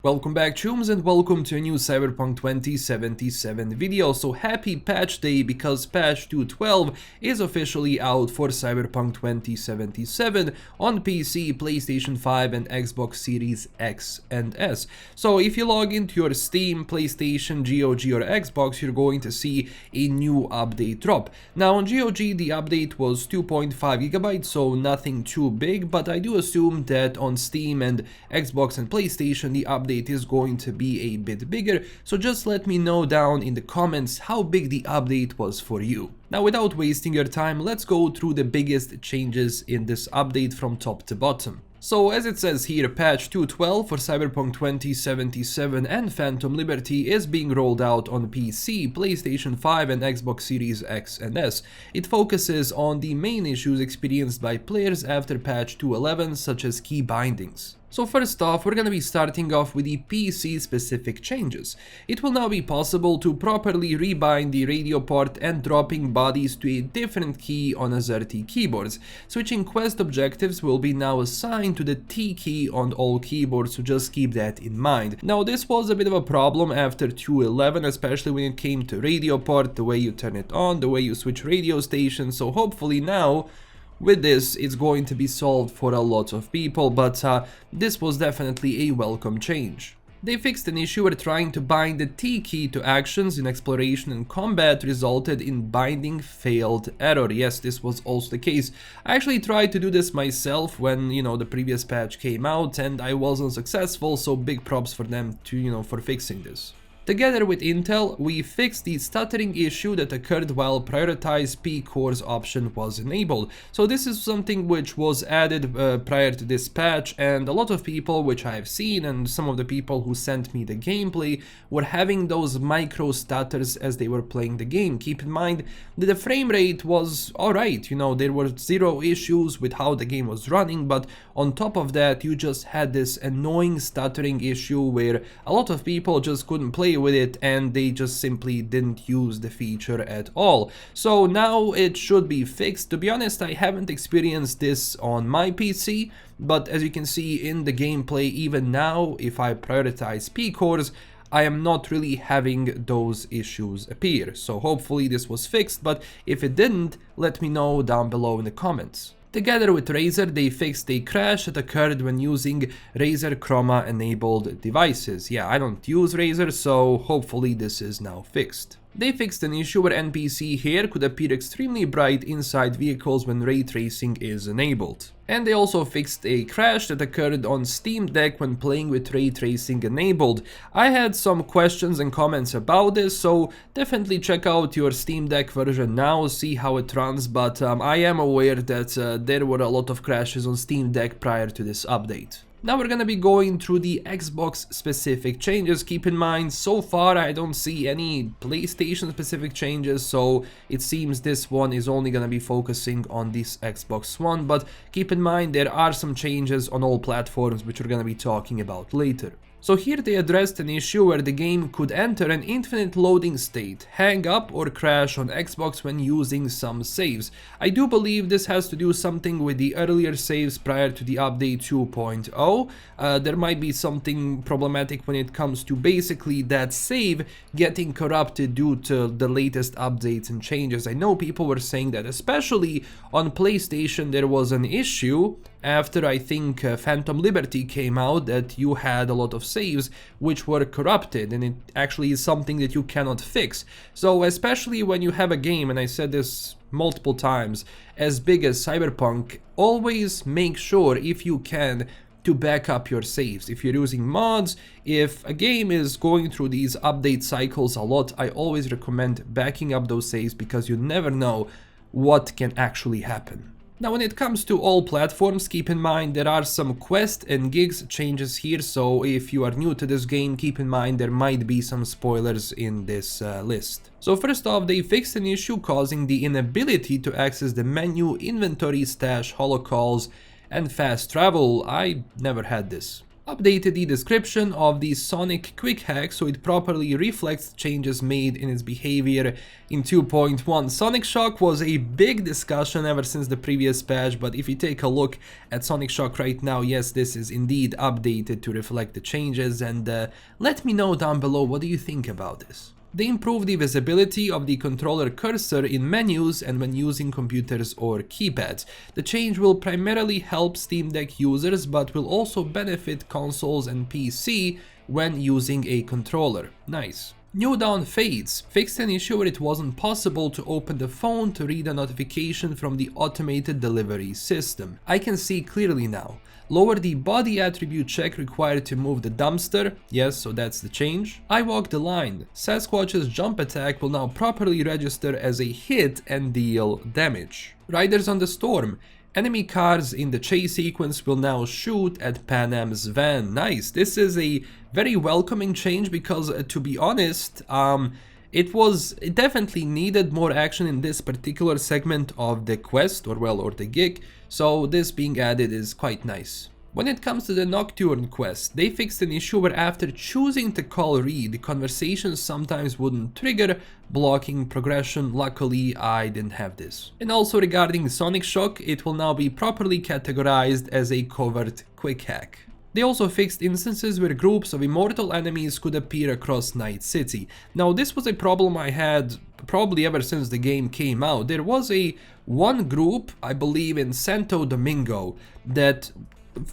Welcome back, chums, and welcome to a new Cyberpunk 2077 video. So happy patch day, because patch 2.12 is officially out for Cyberpunk 2077 on PC, PlayStation 5 and Xbox Series X and S. So if you log into your Steam, PlayStation, GOG or Xbox, you're going to see a new update drop. Now on GOG the update was 2.5 GB, so nothing too big, but I do assume that on Steam and Xbox and PlayStation the update is going to be a bit bigger, so just let me know down in the comments how big the update was for you. Now, without wasting your time, let's go through the biggest changes in this update from top to bottom. So as it says here, patch 2.12 for Cyberpunk 2077 and Phantom Liberty is being rolled out on PC, PlayStation 5 and Xbox Series X and S. It focuses on the main issues experienced by players after patch 2.11, such as key bindings. So first off, we're gonna be starting off with the PC specific changes. It will now be possible to properly rebind the radio port and dropping bodies to a different key on AZERTY keyboards. Switching quest objectives will be now assigned to the T key on all keyboards, so just keep that in mind. Now this was a bit of a problem after 2.11, especially when it came to radio port, the way you turn it on, the way you switch radio stations, so hopefully now with this, it's going to be solved for a lot of people, but this was definitely a welcome change. They fixed an issue where trying to bind the T key to actions in exploration and combat resulted in binding failed error. Yes, this was also the case. I actually tried to do this myself when, the previous patch came out, and I wasn't successful, so big props for them to, for fixing this. Together with Intel, we fixed the stuttering issue that occurred while Prioritize P cores option was enabled. So this is something which was added prior to this patch, and a lot of people which I have seen and some of the people who sent me the gameplay were having those micro stutters as they were playing the game. Keep in mind that the frame rate was alright, there were zero issues with how the game was running, but on top of that you just had this annoying stuttering issue where a lot of people just couldn't play with it and they just simply didn't use the feature at all. So now it should be fixed. To be honest, I haven't experienced this on my PC, but as you can see in the gameplay, even now if I prioritize P cores, I am not really having those issues appear. So hopefully this was fixed, but if it didn't, let me know down below in the comments. Together with Razer, they fixed a crash that occurred when using Razer Chroma enabled devices. Yeah, I don't use Razer, so hopefully this is now fixed. They fixed an issue where NPC hair could appear extremely bright inside vehicles when ray tracing is enabled. And they also fixed a crash that occurred on Steam Deck when playing with ray tracing enabled. I had some questions and comments about this, so definitely check out your Steam Deck version now, see how it runs, but I am aware that there were a lot of crashes on Steam Deck prior to this update. Now we're gonna be going through the Xbox specific changes. Keep in mind, so far I don't see any PlayStation specific changes, so it seems this one is only gonna be focusing on this Xbox One, but keep in mind there are some changes on all platforms which we're gonna be talking about later. So here they addressed an issue where the game could enter an infinite loading state, hang up or crash on Xbox when using some saves. I do believe this has to do something with the earlier saves prior to the update 2.0. There might be something problematic when it comes to basically that save getting corrupted due to the latest updates and changes. I know people were saying that, especially on PlayStation, there was an issue after I think Phantom Liberty came out, that you had a lot of saves which were corrupted, and it actually is something that you cannot fix. So especially when you have a game, and I said this multiple times, as big as Cyberpunk, always make sure, if you can, to back up your saves. If you're using mods, if a game is going through these update cycles a lot, I always recommend backing up those saves, because you never know what can actually happen. Now when it comes to all platforms, keep in mind there are some quest and gigs changes here, so if you are new to this game, keep in mind there might be some spoilers in this list. So first off, they fixed an issue causing the inability to access the menu, inventory, stash, holocalls and fast travel. I never had this. updated the description of the Sonic quick hack so it properly reflects changes made in its behavior in 2.1. Sonic Shock was a big discussion ever since the previous patch, but if you take a look at Sonic Shock right now, yes, this is indeed updated to reflect the changes, and let me know down below what do you think about this. They improved the visibility of the controller cursor in menus and when using computers or keypads. The change will primarily help Steam Deck users, but will also benefit consoles and PC when using a controller. Nice. New Dawn Fades fixed an issue where it wasn't possible to open the phone to read a notification from the automated delivery system. I can see clearly now. Lower the body attribute check required to move the dumpster. Yes, so that's the change. I walk the line. Sasquatch's jump attack will now properly register as a hit and deal damage. Riders on the Storm. Enemy cars in the chase sequence will now shoot at Pan Am's van. Nice. This is a very welcoming change because, to be honest, it definitely needed more action in this particular segment of the quest, or the gig, so this being added is quite nice. When it comes to the Nocturne quest, they fixed an issue where after choosing to call Reed, the conversation sometimes wouldn't trigger, blocking progression. Luckily, I didn't have this. And also regarding Sonic Shock, it will now be properly categorized as a covert quick hack. They also fixed instances where groups of immortal enemies could appear across Night City. Now this was a problem I had probably ever since the game came out. There was one group, I believe in Santo Domingo, that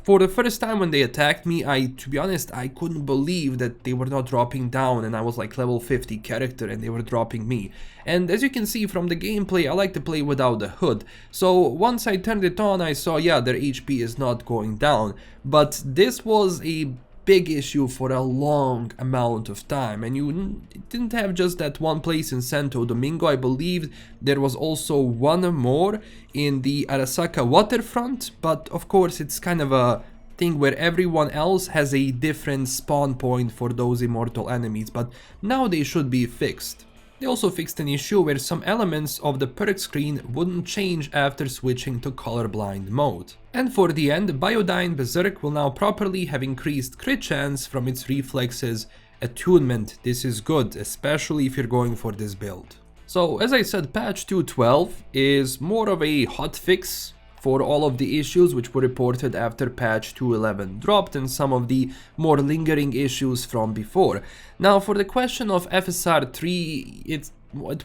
for the first time when they attacked me, to be honest, I couldn't believe that they were not dropping down, and I was like level 50 character and they were dropping me. And as you can see from the gameplay, I like to play without the hood. So once I turned it on, I saw, yeah, their HP is not going down. But this was a big issue for a long amount of time, and you didn't have just that one place in Santo Domingo. I believe there was also one more in the Arasaka waterfront, but of course it's kind of a thing where everyone else has a different spawn point for those immortal enemies, but now they should be fixed. They also fixed an issue where some elements of the perk screen wouldn't change after switching to colorblind mode. And for the end, Biodyne Berserk will now properly have increased crit chance from its reflexes attunement. This is good, especially if you're going for this build. So as I said, patch 2.12 is more of a hotfix for all of the issues which were reported after patch 2.11 dropped and some of the more lingering issues from before. Now for the question of FSR 3, it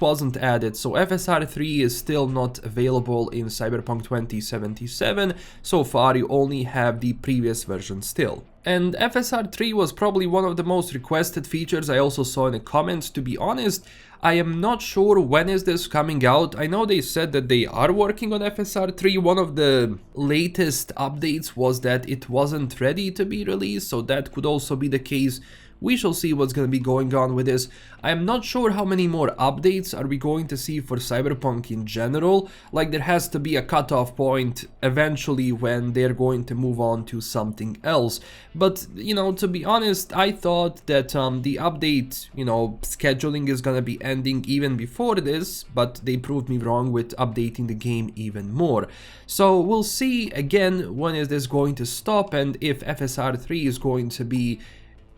wasn't added, so FSR 3 is still not available in Cyberpunk 2077. So far you only have the previous version still. And FSR 3 was probably one of the most requested features I also saw in the comments. To be honest, I am not sure when is this coming out. I know they said that they are working on FSR 3. One of the latest updates was that it wasn't ready to be released, so that could also be the case. We shall see what's going to be going on with this. I am not sure how many more updates are we going to see for Cyberpunk in general. Like, there has to be a cutoff point eventually when they're going to move on to something else. But, you know, to be honest, I thought that the update, scheduling is going to be ending even before this, but they proved me wrong with updating the game even more. So we'll see again when is this going to stop and if FSR 3 is going to be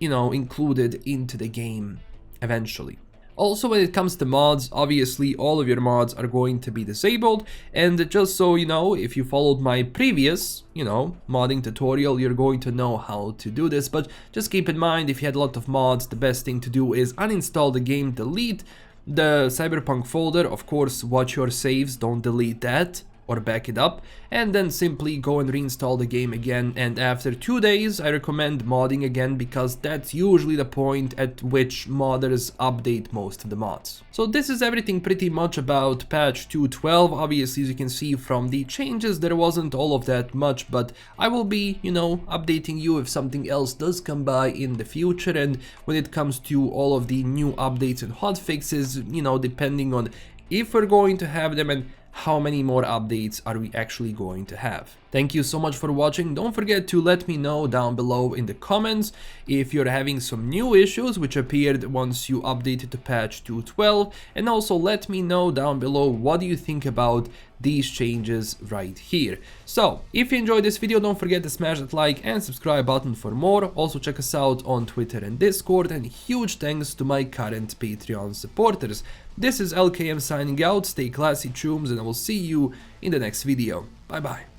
included into the game eventually. Also, when it comes to mods, obviously all of your mods are going to be disabled, and just so you know, if you followed my previous, modding tutorial, you're going to know how to do this. But just keep in mind, if you had a lot of mods, the best thing to do is uninstall the game, delete the Cyberpunk folder, of course watch your saves, don't delete that or back it up, and then simply go and reinstall the game again. And after 2 days I recommend modding again, because that's usually the point at which modders update most of the mods. So this is everything pretty much about patch 2.12. Obviously, as you can see from the changes, there wasn't all of that much, but I will be, updating you if something else does come by in the future. And when it comes to all of the new updates and hotfixes, depending on if we're going to have them and how many more updates are we actually going to have. Thank you so much for watching. Don't forget to let me know down below in the comments if you're having some new issues which appeared once you updated to patch 2.12, and also let me know down below what do you think about these changes right here. So if you enjoyed this video, don't forget to smash that like and subscribe button for more. Also check us out on Twitter and Discord, and huge thanks to my current Patreon supporters. This is LKM signing out. Stay classy, chooms, and I will see you in the next video. Bye bye.